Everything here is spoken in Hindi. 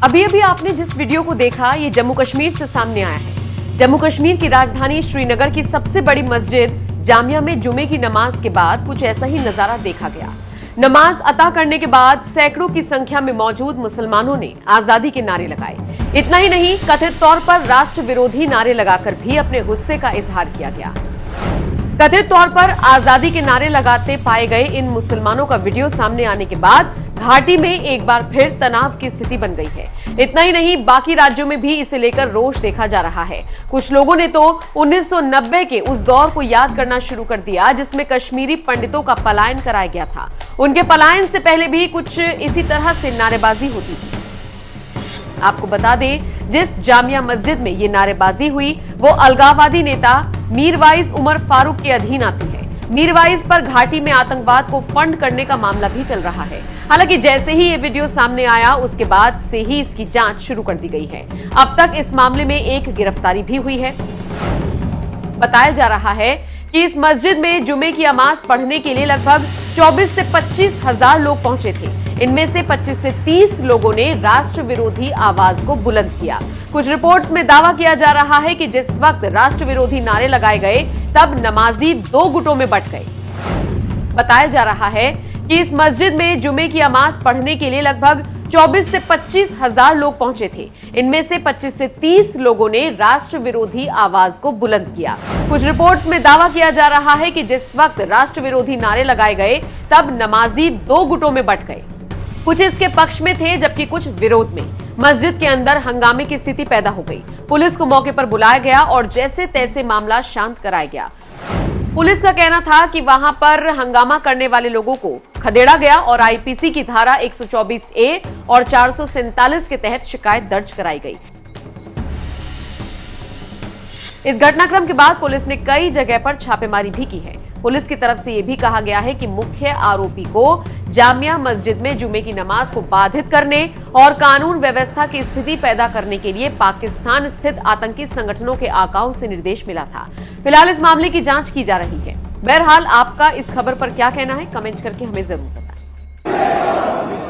अभी अभी आपने जिस वीडियो को देखा ये जम्मू कश्मीर से सामने आया है। जम्मू कश्मीर की राजधानी श्रीनगर की सबसे बड़ी मस्जिद जामिया में जुमे की नमाज के बाद कुछ ऐसा ही नजारा देखा गया। नमाज अता करने के बाद सैकड़ों की संख्या में मौजूद मुसलमानों ने आजादी के नारे लगाए। इतना ही नहीं, कथित तौर पर राष्ट्र विरोधी नारे लगाकर भी अपने गुस्से का इजहार किया गया। कथित तौर पर आजादी के नारे लगाते पाए गए इन मुसलमानों का वीडियो सामने आने के बाद घाटी में एक बार फिर तनाव की स्थिति बन गई है। इतना ही नहीं, बाकी राज्यों में भी इसे लेकर रोष देखा जा रहा है। कुछ लोगों ने तो 1990 के उस दौर को याद करना शुरू कर दिया जिसमें कश्मीरी पंडितों का पलायन कराया गया था। उनके पलायन से पहले भी कुछ इसी तरह से नारेबाजी होती थी। आपको बता दें, जिस जामिया मस्जिद में ये नारेबाजी हुई वो अलगाववादी नेता मीरवाइज उमर फारूक के अधीन आती है। मीरवाइज पर घाटी में आतंकवाद को फंड करने का मामला भी चल रहा है। हालांकि जैसे ही ये वीडियो सामने आया उसके बाद से ही इसकी जांच शुरू कर दी गई है। अब तक इस मामले में एक गिरफ्तारी भी हुई है। बताया जा रहा है कि इस मस्जिद में जुमे की नमाज पढ़ने के लिए लगभग 24 से 25 हजार लोग पहुंचे थे। इनमें से 25 से 30 लोगों ने राष्ट्र विरोधी आवाज को बुलंद किया। कुछ रिपोर्ट्स में दावा किया जा रहा है कि जिस वक्त राष्ट्र विरोधी नारे लगाए गए तब नमाजी दो गुटों में बंट गए। बताया जा रहा है कि इस मस्जिद में जुमे की नमाज पढ़ने के लिए लगभग 24 से 25 हजार लोग पहुंचे थे। इनमें से 25 से 30 लोगों ने राष्ट्र विरोधी आवाज को बुलंद किया। कुछ रिपोर्ट्स में दावा किया जा रहा है कि जिस वक्त राष्ट्र विरोधी नारे लगाए गए तब नमाजी दो गुटों में बंट गए। कुछ इसके पक्ष में थे जबकि कुछ विरोध में। मस्जिद के अंदर हंगामे की स्थिति पैदा हो गई। पुलिस को मौके पर बुलाया गया और जैसे तैसे मामला शांत कराया गया। पुलिस का कहना था कि वहां पर हंगामा करने वाले लोगों को खदेड़ा गया और आईपीसी की धारा 124A और 447 के तहत शिकायत दर्ज कराई गई। इस घटनाक्रम के बाद पुलिस ने कई जगह पर छापेमारी भी की है। पुलिस की तरफ से यह भी कहा गया है कि मुख्य आरोपी को जामिया मस्जिद में जुमे की नमाज को बाधित करने और कानून व्यवस्था की स्थिति पैदा करने के लिए पाकिस्तान स्थित आतंकी संगठनों के आकाओं से निर्देश मिला था। फिलहाल इस मामले की जांच की जा रही है। बहरहाल आपका इस खबर पर क्या कहना है, कमेंट करके हमें जरूर बताएं।